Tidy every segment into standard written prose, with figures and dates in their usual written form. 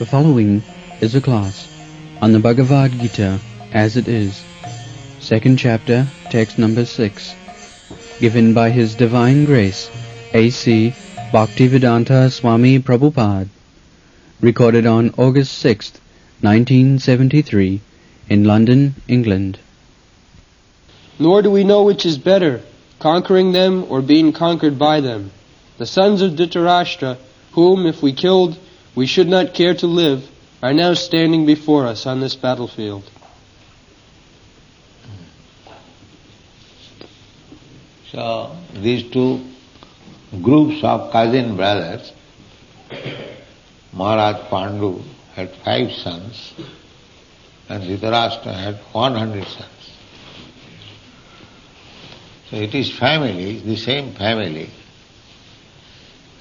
The following is a class on the Bhagavad Gita as it is, second chapter, text number 6, given by His Divine Grace, A.C. Bhaktivedanta Swami Prabhupada, recorded on August 6th, 1973, in London, England. Nor do we know which is better, conquering them or being conquered by them. The sons of Dhritarashtra, whom, if we killed, we should not care to live, are now standing before us on this battlefield. So, these two groups of cousin brothers, Maharaj Pandu had 5 sons and Dhritarashtra had 100 sons. So it is family, the same family,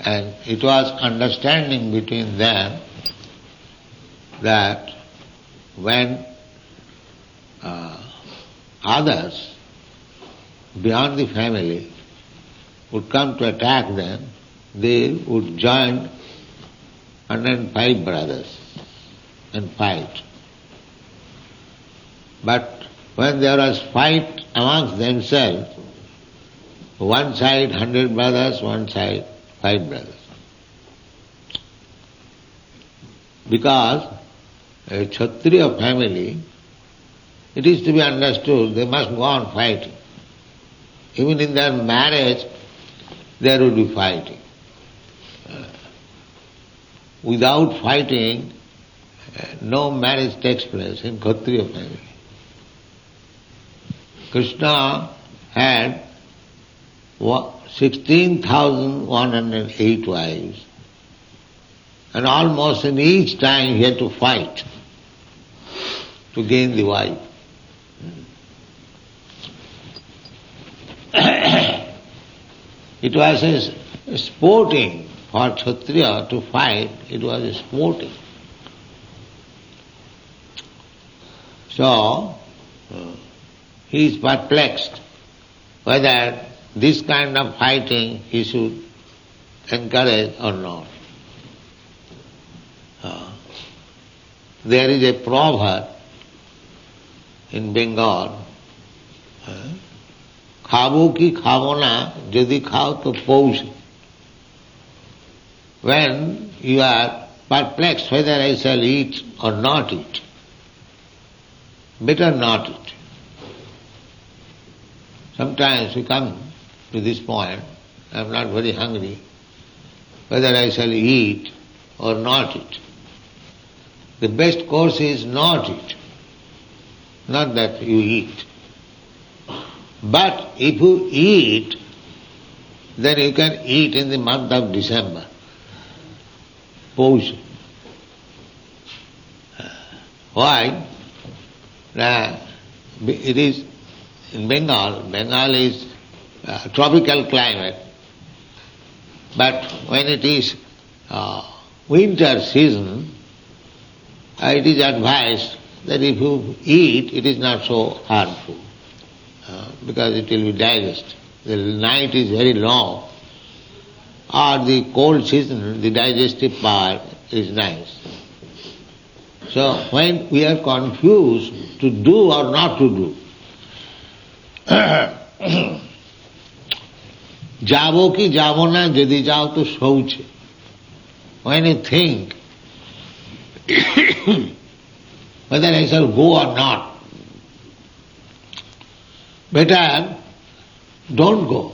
and it was understanding between them that when others beyond the family would come to attack them, they would join 105 brothers and fight. But when there was fight amongst themselves, one side 100 brothers, one side 5 brothers. Because a Kshatriya family, it is to be understood, they must go on fighting. Even in their marriage, there would be fighting. Without fighting, no marriage takes place in Kshatriya family. Krishna had 16,108 wives, and almost in each time he had to fight to gain the wife. It was a sporting for Kshatriya to fight, it was a sporting. So, he is perplexed whether this kind of fighting he should encourage or not. There is a proverb in Bengal, "Khabo ki khabo na, jodi khao to poush." When you are perplexed whether I shall eat or not eat, better not eat. Sometimes we come to this point, I am not very hungry, whether I shall eat or not eat. The best course is not eat, not that you eat. But if you eat, then you can eat in the month of December. Poush. Why? It is in Bengal. Bengal is tropical climate. But when it is winter season, it is advised that if you eat, it is not so harmful because it will be digested. The night is very long, or the cold season, the digestive power is nice. So when we are confused to do or not to do, Jabo ki jabo na, jodi jao to shouche. When you think whether I shall go or not, better don't go.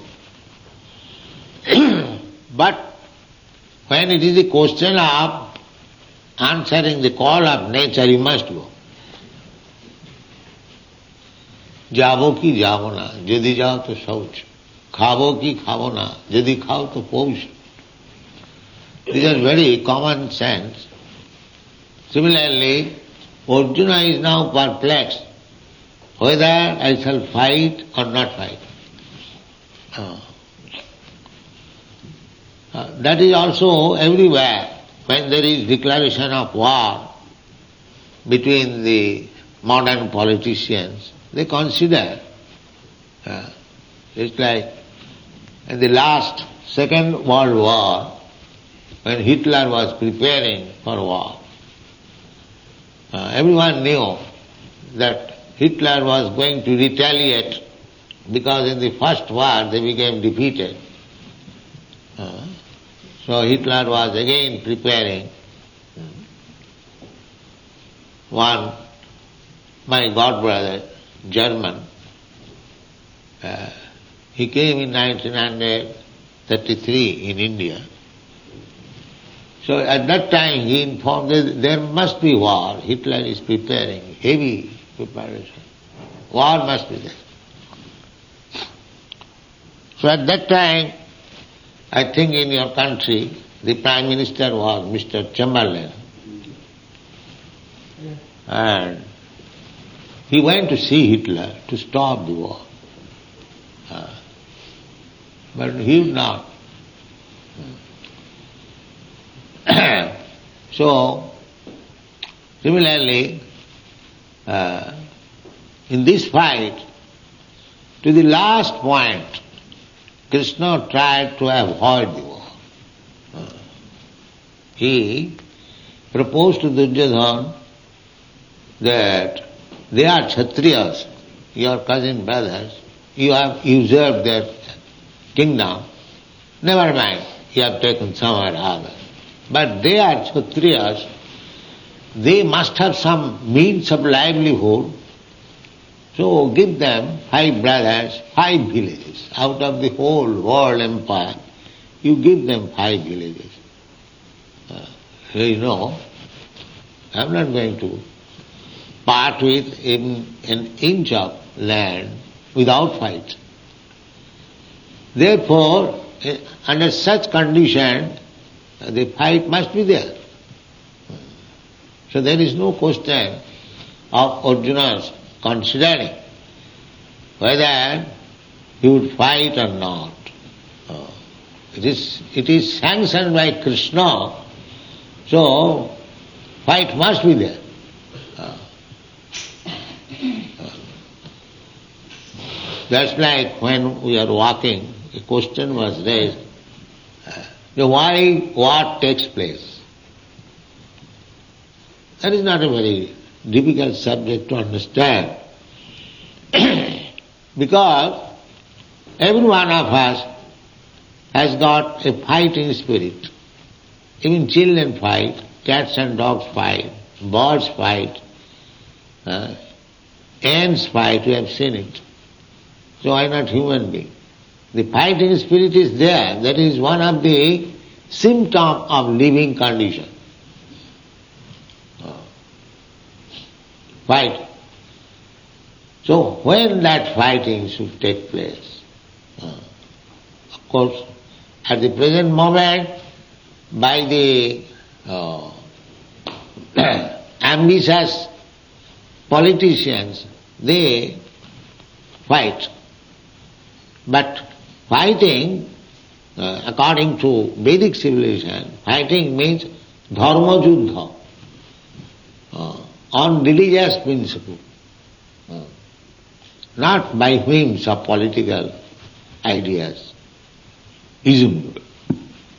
But when it is a question of answering the call of nature, you must go. Jabo ki jabo na, jodi jao to shouch. Khabo ki khabo na, jodi khao to poush. These are very common sense. Similarly, Arjuna is now perplexed whether I shall fight or not fight. That is also everywhere. When there is declaration of war between the modern politicians, they consider, it's like in the last Second World War, when Hitler was preparing for war, everyone knew that Hitler was going to retaliate because in the first war they became defeated. So Hitler was again preparing. One, my god brother, German, he came in 1933 in India. So at that time he informed that there must be war. Hitler is preparing, heavy preparation. War must be there. So at that time, I think in your country, the Prime Minister was Mr. Chamberlain. And he went to see Hitler to stop the war. But he would not. So, similarly, in this fight, to the last point, Krishna tried to avoid the war. He proposed to Duryodhana that they are Kshatriyas, your cousin brothers, you have usurped their kingdom. Never mind, you have taken somewhere other. But they are Kshatriyas, they must have some means of livelihood. So give them 5 brothers, 5 villages. Out of the whole world empire, you give them 5 villages. You know, I'm not going to part with even an inch of land without fight. Therefore, under such condition, the fight must be there. So there is no question of Arjuna's considering whether he would fight or not. It is sanctioned by Krishna, so fight must be there. That's like when we are walking, a question was raised, why what takes place? That is not a very difficult subject to understand. Because every one of us has got a fighting spirit. Even children fight, cats and dogs fight, birds fight, ants fight, we have seen it. So why not human being? The fighting spirit is there. That is one of the symptoms of living condition. Fight. So when that fighting should take place? Of course, at the present moment, by the ambitious politicians, they fight. But fighting, according to Vedic civilization, fighting means dharma juddha, on religious principle, not by whims of political ideas, ism.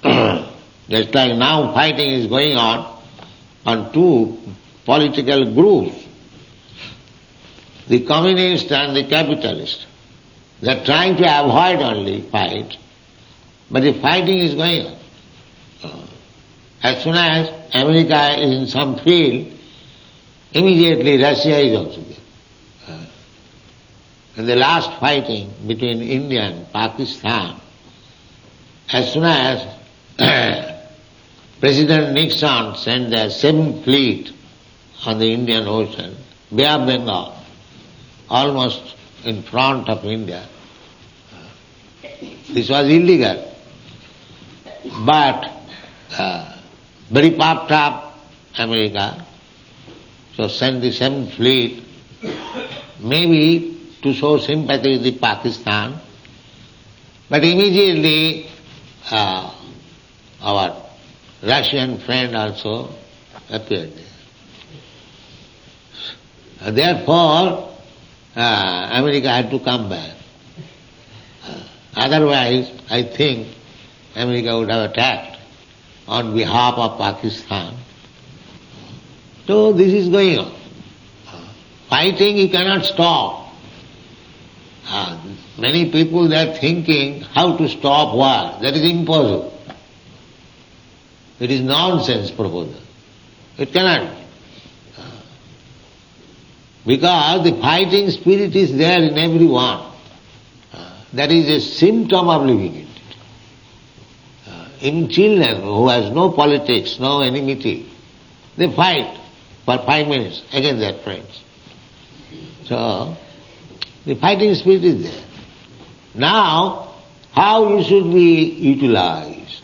Just like now fighting is going on 2 political groups, the communist and the capitalist. They are trying to avoid only fight, but the fighting is going on. As soon as America is in some field, immediately Russia is also there. In the last fighting between India and Pakistan, as soon as President Nixon sent the 7th fleet on the Indian Ocean, Bay of Bengal, almost in front of India, this was illegal. But very puffed up America, so sent the 7th fleet, maybe to show sympathy with the Pakistan, but immediately our Russian friend also appeared there. Therefore, America had to come back. Otherwise, I think America would have attacked on behalf of Pakistan. So this is going on. Fighting you cannot stop. Many people they are thinking how to stop war. That is impossible. It is nonsense proposal. It cannot. Because the fighting spirit is there in everyone. That is a symptom of living it. In children who has no politics, no enmity, they fight for 5 minutes against their friends. So, the fighting spirit is there. Now, how you should be utilized?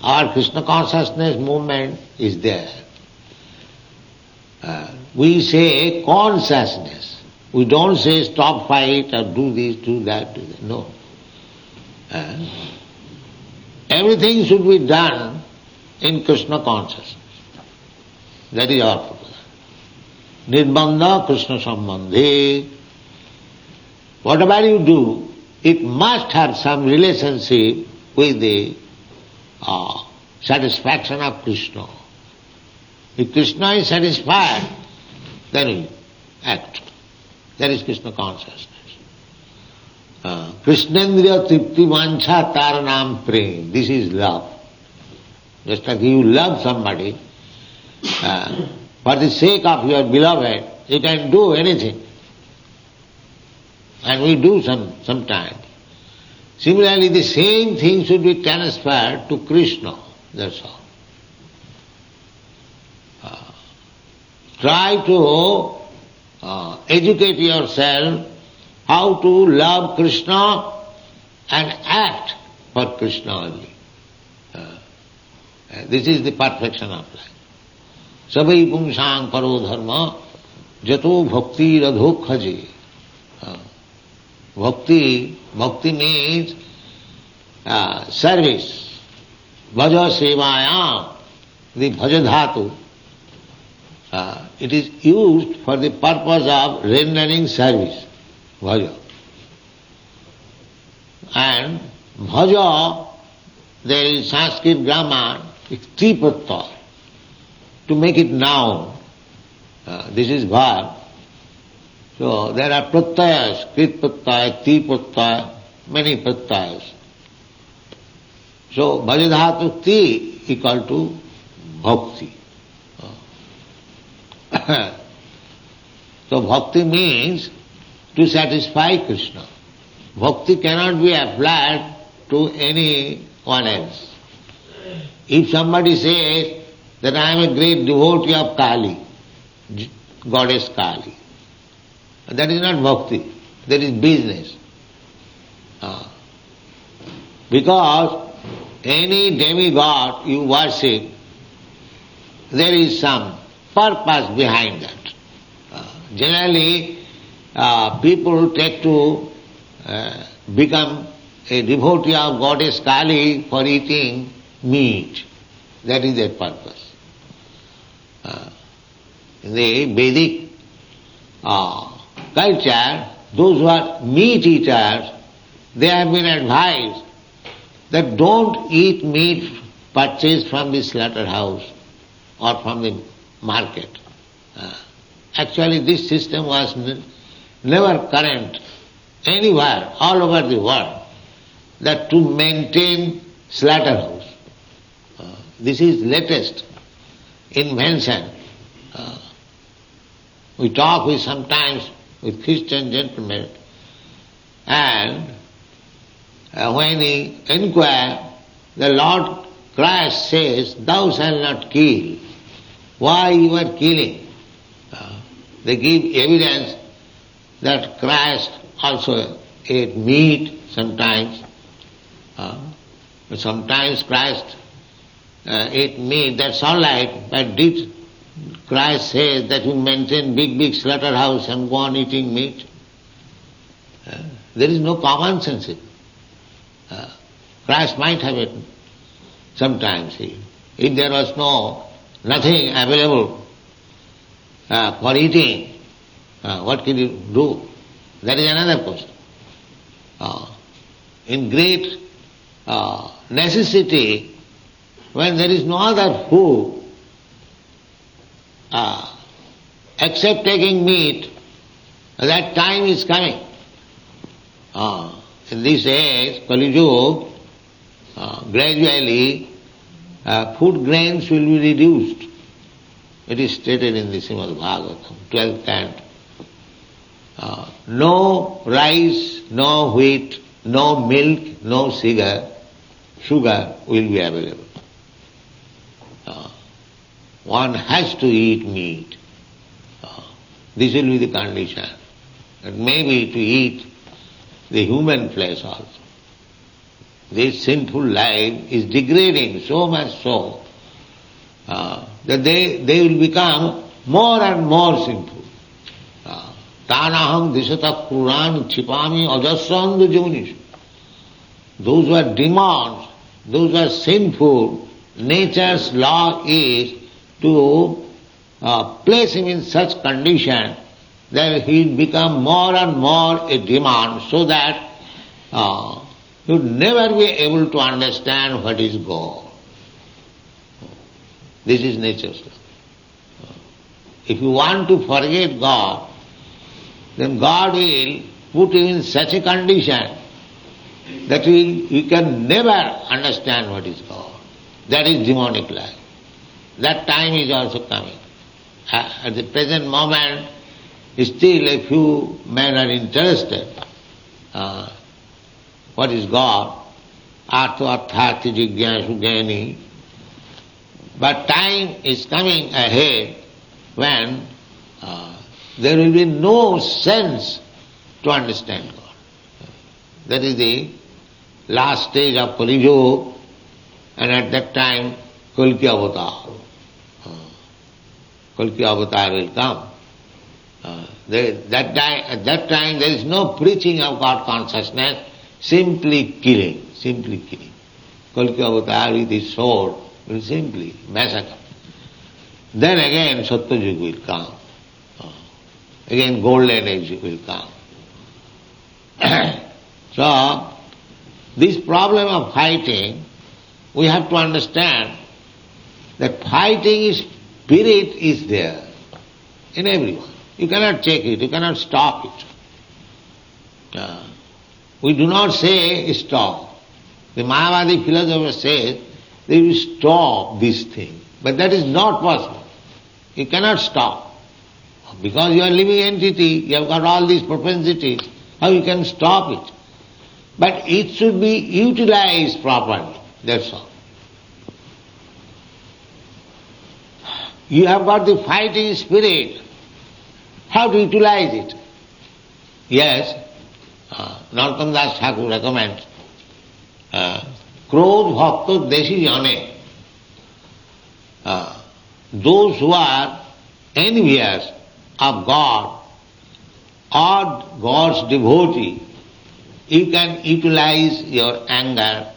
Our Krishna consciousness movement is there. We say consciousness. We don't say stop fight or do this, do that, do that. No. Everything should be done in Krishna consciousness. That is our purpose. Nirbandha Krishna Sambandhe. Whatever you do, it must have some relationship with the satisfaction of Krishna. If Krishna is satisfied, then we act. That is Krishna consciousness. Krishnendriya tripti vancha taranam prem. This is love. Just like you love somebody, for the sake of your beloved, you can do anything. And we do sometimes. Similarly, the same thing should be transferred to Krishna. That's all. Try to educate yourself how to love Krishna and act for Krishna only. This is the perfection of life. Sabai pungsang paro dharma jato bhakti radho khaje. Bhakti means service. Bhaja sevayam, the bhaja dhatu. It is used for the purpose of rendering service. Bhaja. And bhaja, there is Sanskrit grammar, it's tripatta. To make it noun, this is verb. So there are pratyayas, krit pratyaya, ti pratyaya, many pratyayas. So bhajadhatu ti equal to bhakti. So bhakti means to satisfy Krishna. Bhakti cannot be applied to anyone else. If somebody says that I am a great devotee of Kali, goddess Kali, that is not bhakti, that is business. Because any demigod you worship, there is some purpose behind that. Generally, people take to become a devotee of goddess Kali for eating meat. That is their purpose. In the Vedic culture, those who are meat eaters, they have been advised that don't eat meat purchased from the slaughterhouse or from the market. Actually, this system was never current anywhere, all over the world, that to maintain slaughterhouse. This is latest invention. We talk with sometimes with Christian gentlemen, and when he inquire, the Lord Christ says, "Thou shalt not kill." Why you are killing? They give evidence that Christ also ate meat sometimes. Sometimes Christ ate meat, that's all right, but did Christ say that you maintain big slaughterhouse and go on eating meat? There is no common sense. Christ might have eaten sometimes. If there was nothing available for eating, what can you do? That is another question. In great necessity, when there is no other food, accept taking meat, that time is coming. In this age, Kali Yuga, gradually food grains will be reduced. It is stated in the Srimad Bhagavatam, 12th canto. No rice, no wheat, no milk, no sugar will be available. One has to eat meat. This will be the condition. And maybe to eat the human flesh also. This sinful life is degrading so much so that they will become more and more sinful. Tanaham disata kuran chipami ajasandu junish. Those who are demons, those who are sinful, nature's law is to place him in such condition that he will become more and more a demon, so that he would never be able to understand what is God. This is nature's law. If you want to forget God, then God will put you in such a condition that you can never understand what is God. That is demonic life. That time is also coming. At the present moment, still a few men are interested. What is God? Artha arthati jigyasu jnani. But time is coming ahead when there will be no sense to understand God. That is the last stage of Kali Yuga, and at that time Kalki Avatar. Kalki Avatar will come. At that time there is no preaching of God consciousness, simply killing. Kalki Avatar with his sword will simply massacre. Then again Satyayuga will come. Again golden age will come. So, this problem of fighting, we have to understand that fighting spirit is there in everyone. You cannot check it, you cannot stop it. We do not say stop. The Mayavadi philosopher says they will stop this thing, but that is not possible. You cannot stop. Because you are a living entity, you have got all these propensities, how you can stop it? But it should be utilized properly, that's all. You have got the fighting spirit, how to utilize it? Yes, Narottam Das Thakur recommends, Krodh Bhakta Deshi Jane, those who are envious of God or God's devotee, you can utilize your anger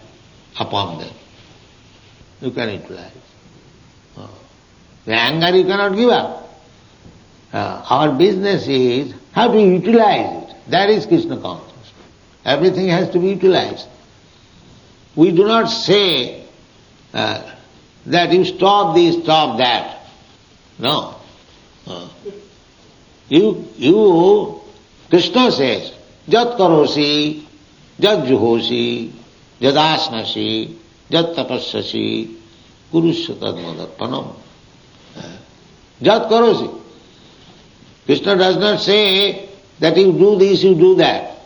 upon them. You can utilize. The anger you cannot give up. Our business is how to utilize it. That is Krishna consciousness. Everything has to be utilized. We do not say that you stop this, stop that. No. Krishna says, Jat karosi, jat juhosi, jadasnasi, jat tapassasi, kurusya tad madarpanam. Jat karosi. Krishna does not say that you do this, you do that.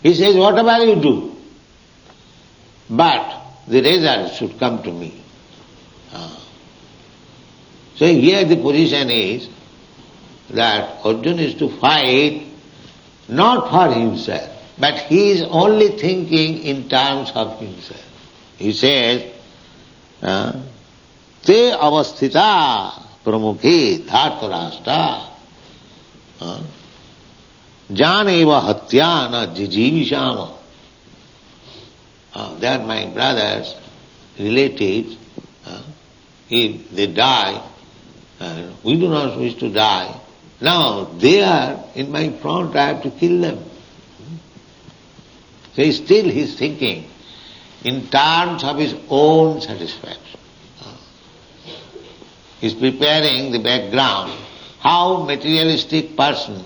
He says, whatever you do, but the result should come to me. So here the position is that Arjuna is to fight not for himself, but he is only thinking in terms of himself. He says, Te avasthita pramukhe dhartarashtra janeva hatyana jijivishama. They are my brothers, relatives. If they die, we do not wish to die. Now they are in my front, I have to kill them. So still he is thinking in terms of his own satisfaction. is preparing the background, how materialistic person,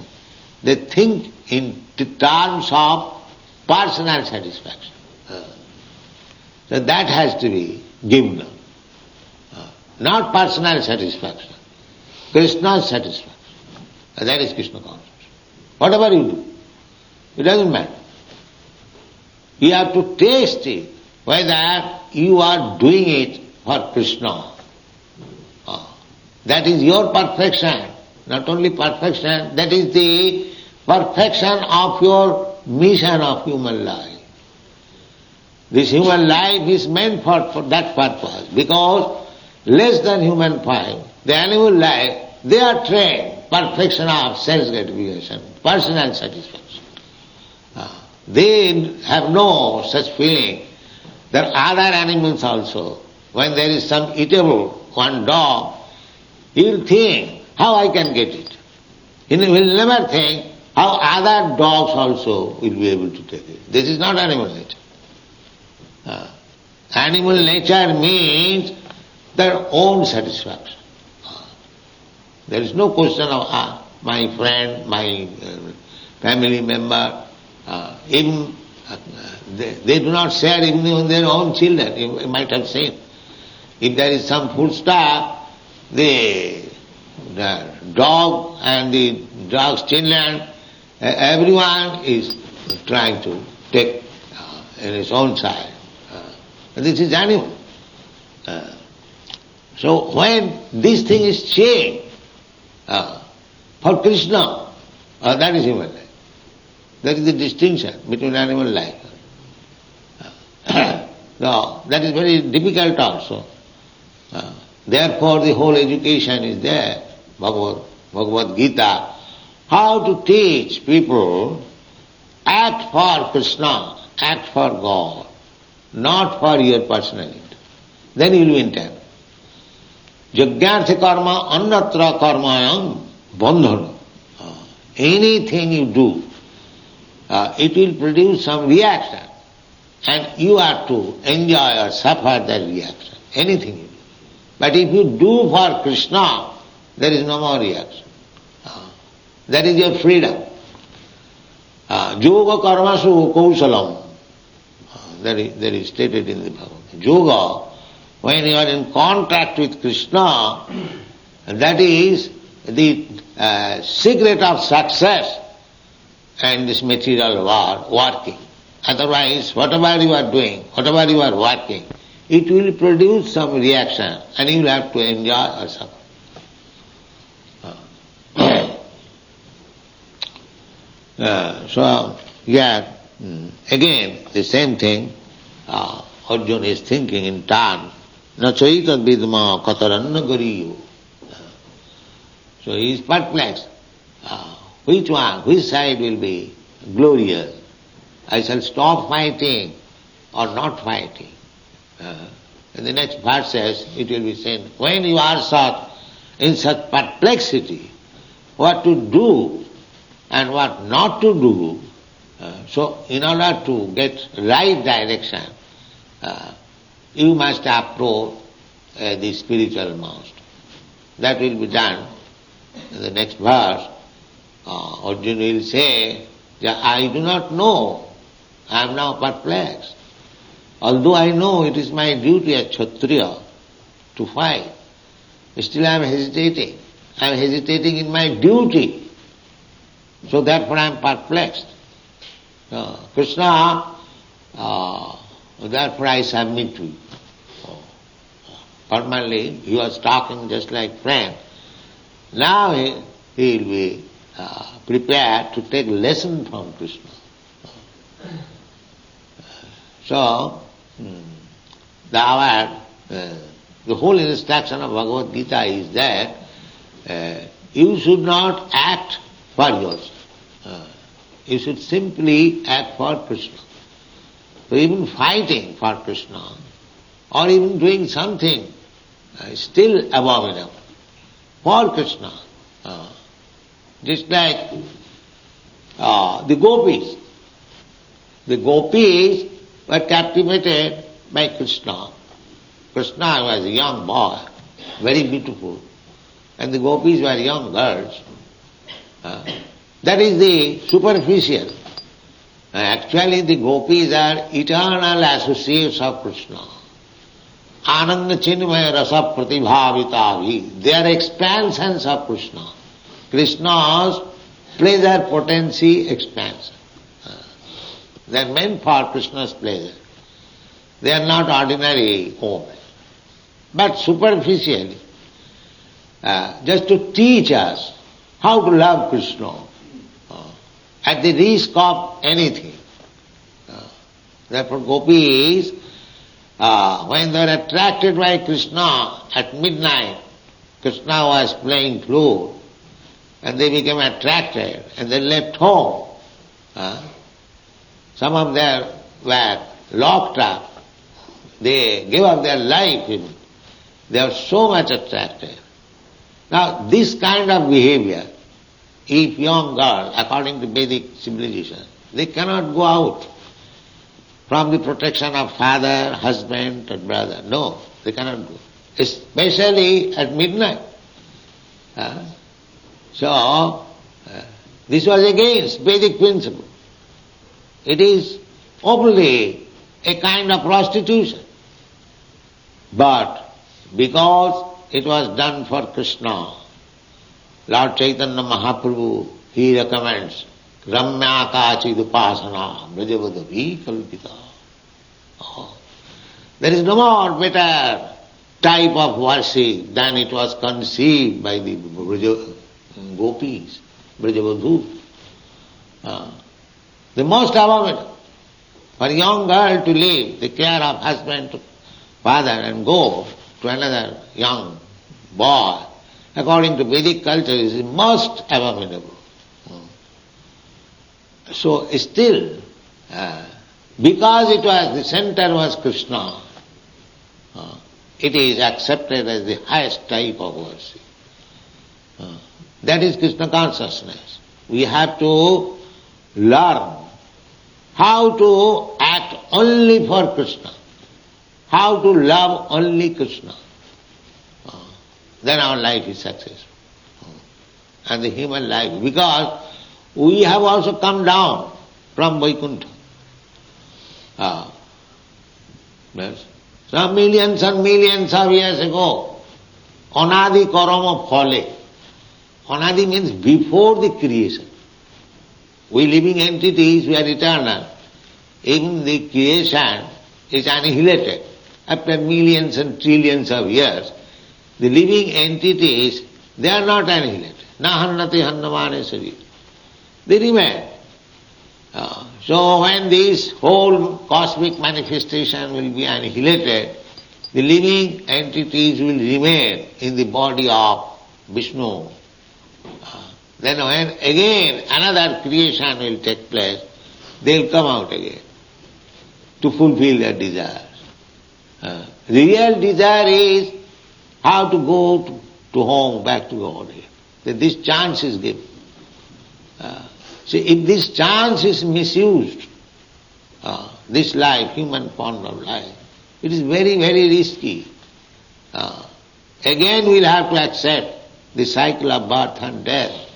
they think in terms of personal satisfaction. So that has to be given. Not personal satisfaction, Krishna's satisfaction. That is Krishna consciousness. Whatever you do, it doesn't matter. You have to taste it, whether you are doing it for Krishna. That is your perfection. Not only perfection, that is the perfection of your mission of human life. This human life is meant for that purpose, because less than human life, the animal life, they are trained perfection of sense gratification, personal satisfaction. They have no such feeling that other animals also, when there is some eatable, one dog, he will think, how I can get it. He will never think how other dogs also will be able to take it. This is not animal nature. Animal nature means their own satisfaction. There is no question of my friend, my family member, even they do not share even with their own children. You might have seen. If there is some food stuff, the dog and the dog's children, everyone is trying to take in his own side. This is animal. So when this thing is changed for Krishna, that is human life. That is the distinction between animal life. So that is very difficult also. Therefore the whole education is there, Bhagavad Gita, how to teach people act for Krishna, act for God, not for your personality. Then you will enter. Jagyartha karma annatra karmayam bandhana. Anything you do, it will produce some reaction, and you are to enjoy or suffer that reaction. Anything you do. But if you do for Krishna, there is no more reaction. That is your freedom. Yoga karmasu kausalam. That is stated in the Bhagavad Gita. Yoga, when you are in contact with Krishna, that is the secret of success in this material world, working. Otherwise, whatever you are doing, whatever you are working, it will produce some reaction and you will have to enjoy or suffer. So, again, the same thing, Arjuna is thinking in turn, na chaitad vidma kataranna gariyo. So he is perplexed. Which side will be glorious? I shall stop fighting or not fighting. In the next verses it will be said, when you are in such perplexity, what to do and what not to do, so in order to get right direction, you must approach the spiritual master. That will be done. In the next verse, Arjuna will say, I do not know, I am now perplexed. Although I know it is my duty as Kshatriya to fight, still I am hesitating. I am hesitating in my duty. So therefore I am perplexed. Krishna, therefore I submit to you. Formerly he was talking just like friend. Now he will be prepared to take lesson from Krishna. So, the whole instruction of Bhagavad Gita is that you should not act for yourself. You should simply act for Krishna. So even fighting for Krishna or even doing something is still abominable for Krishna. Just like the gopis. The gopis were captivated by Krishna. Krishna was a young boy. very beautiful, and the gopis were young girls. That is the superficial. Actually the gopis are eternal associates of Krishna. Ananda Chinmaya Rasa Pratibhavitavi. They are expansions of Krishna. Krishna's pleasure potency expansion. They are meant for Krishna's pleasure. They are not ordinary women. But superficially, just to teach us how to love Krishna, at the risk of anything. Therefore gopis, when they were attracted by Krishna at midnight, Krishna was playing flute, and they became attracted, and they left home. Some of them were locked up. They gave up their life even. They are so much attracted. Now this kind of behavior, if young girls, according to Vedic civilization, they cannot go out from the protection of father, husband, and brother. No, they cannot go. Especially at midnight. So, this was against Vedic principle. It is openly a kind of prostitution. But because it was done for Krishna, Lord Chaitanya Mahaprabhu, he recommends Ramya Kachid Upasana Brajavadavi Kalpita. There is no more better type of worship than it was conceived by the gopis, Brajavadhu. The most abominable for a young girl to leave the care of husband, father, and go to another young boy, according to Vedic culture, is most abominable. So still, because it was, the center was Krishna, it is accepted as the highest type of worship. That is Krishna consciousness. We have to learn how to act only for Krishna, how to love only Krishna. Then our life is successful. And the human life, because we have also come down from Vaikuntha. Yes. Some millions and millions of years ago, Anadi Karama Phale. Anadi means before the creation. We living entities, we are eternal. Even the creation is annihilated. After millions and trillions of years, the living entities, they are not annihilated. Na hannati hannamane sari. They remain. So when this whole cosmic manifestation will be annihilated, the living entities will remain in the body of Vishnu. Then when again another creation will take place, they will come out again to fulfill their desires. The real desire is how to go to home, back to God. That this chance is given. See, if this chance is misused, this life, human form of life, it is very, very risky. Again we'll have to accept the cycle of birth and death.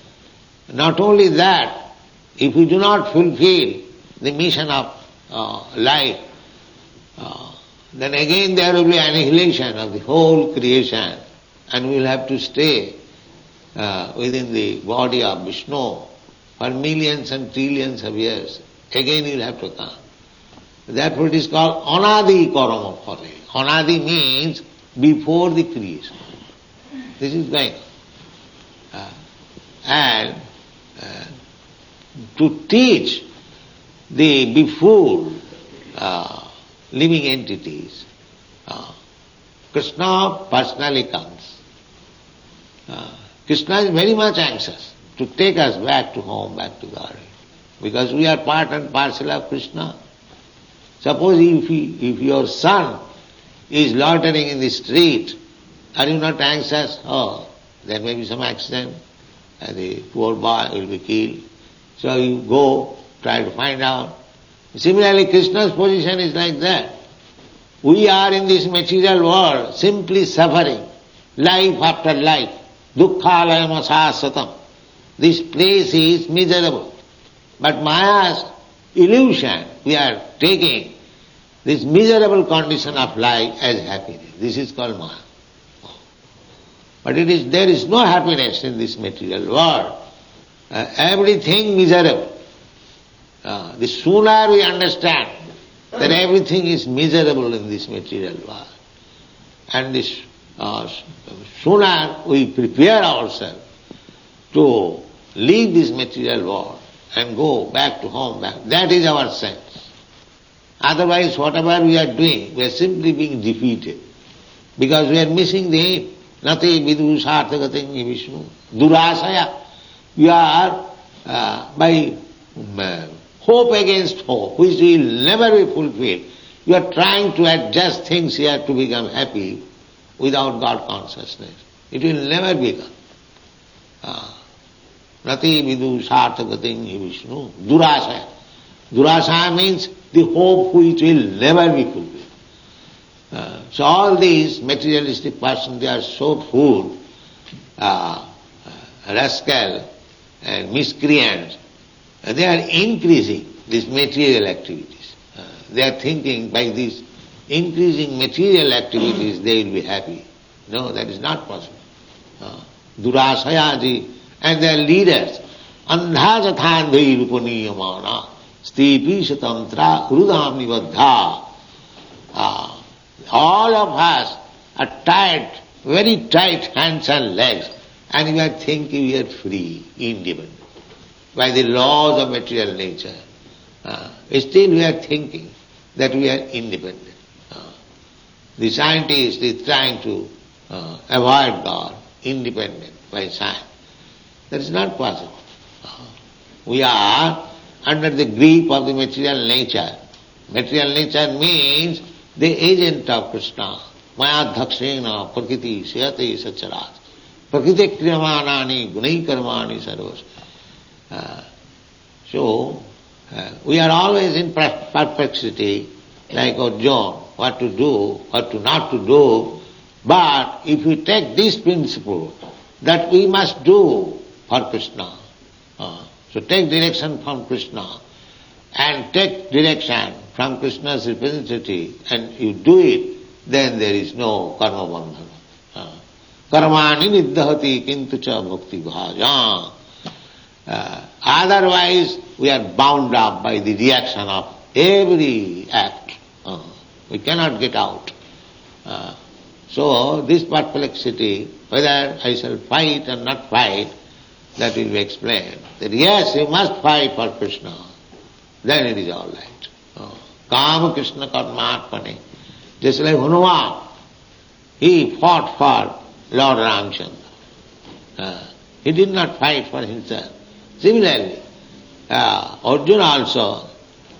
Not only that, if we do not fulfill the mission of life, then again there will be annihilation of the whole creation, and we will have to stay within the body of Vishnu for millions and trillions of years. Again you will have to come. Therefore it is called Anadi Karama Phale. Anadi means before the creation. This is going on. And to teach the before living entities, Krishna personally comes. Krishna is very much anxious to take us back to home, back to God, because we are part and parcel of Krishna. Suppose if your son is loitering in the street, are you not anxious? Oh, there may be some accident, and the poor boy will be killed. So you go, try to find out. Similarly, Krishna's position is like that. We are in this material world simply suffering, life after life. Dukkhalayam asasatam. This place is miserable. But Maya's illusion, we are taking this miserable condition of life as happiness. This is called Maya. But there is no happiness in this material world. Everything miserable. The sooner we understand that everything is miserable in this material world, and this sooner we prepare ourselves to leave this material world and go back to home, that is our sense. Otherwise, whatever we are doing, we are simply being defeated, because we are missing the aim. Nati vidu sarthagatim Vishnu. Durasaya. You are by hope against hope, which will never be fulfilled. You are trying to adjust things here to become happy without God consciousness. It will never become. Nati vidu sarthagatim Vishnu. Durasaya. Durasaya means the hope which will never be fulfilled. So all these materialistic persons, they are so fool, rascal and miscreants, they are increasing these material activities. They are thinking by these increasing material activities they will be happy. No, that is not possible. Durasayaji and their leaders, andhajathandhi rupaniyamana, stipi satantra hrudam nivadha. All of us are tied, very tight hands and legs, and we are thinking we are free, independent, by the laws of material nature. Still we are thinking that we are independent. The scientist is trying to avoid God, independent by science. That is not possible. We are under the grip of the material nature. Material nature means the agent of Krishna. Maya dhakshena prakriti siyate sacharat. Prakriti kriyamanani gunai karmani sarvas. So, we are always in perplexity, like Arjuna, what to do, what to not to do. But if we take this principle, that we must do for Krishna, so take direction from Krishna, and take direction from Krishna's representative, and you do it, then there is no karma bandhana. Karmani niddhati kintu cha bhakti bhaja. Otherwise, we are bound up by the reaction of every act. We cannot get out. So, this perplexity, whether I shall fight or not fight, that will be explained. That yes, you must fight for Krishna. Then it is all right. Kama Krishna Karmatmane. Just like Hanuman, he fought for Lord Ramchandra. He did not fight for himself. Similarly, Arjuna also,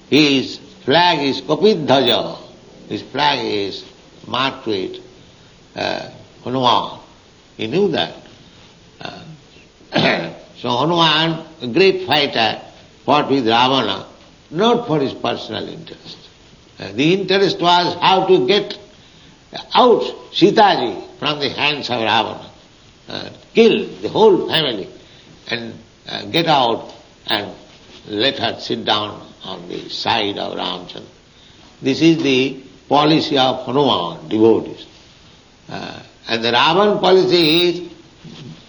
his flag is Kapidhaja. His flag is marked with Hanuman. He knew that. So Hanuman, a great fighter, fought with Ravana, not for his personal interest. The interest was how to get out Sitaji from the hands of Ravana, kill the whole family, and get out and let her sit down on the side of Ramchandra. This is the policy of Hanuman, devotees. And the Ravan policy is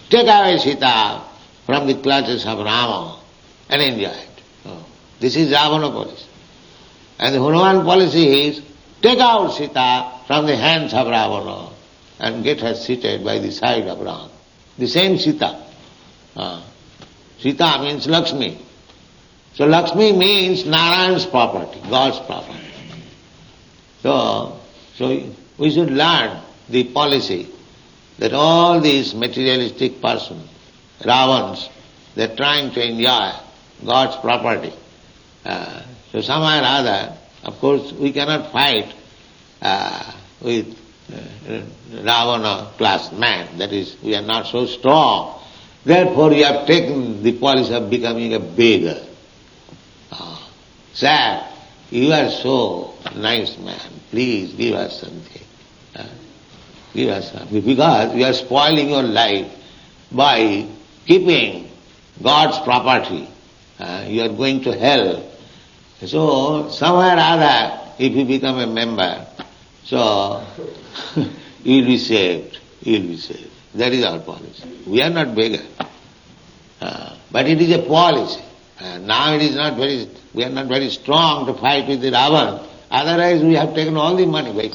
take away Sita from the clutches of Rama and enjoy it. This is Ravana policy. And the Hanuman policy is take out Sita from the hands of Ravana and get her seated by the side of Rama. The same Sita. Sita means Lakshmi. So Lakshmi means Narayan's property, God's property. So we should learn the policy that all these materialistic persons, Ravans, they are trying to enjoy God's property. So somehow or other, of course, we cannot fight with Ravana class man. That is, we are not so strong. Therefore, we have taken the policy of becoming a beggar. Sir, you are so nice man. Please give us something. Give us something. Because you are spoiling your life by keeping God's property. You are going to hell. So, somewhere or other, if you become a member, so you will be saved. You will be saved. That is our policy. We are not beggars. But it is a policy. Now it is not we are not very strong to fight with the Ravan. Otherwise we have taken all the money.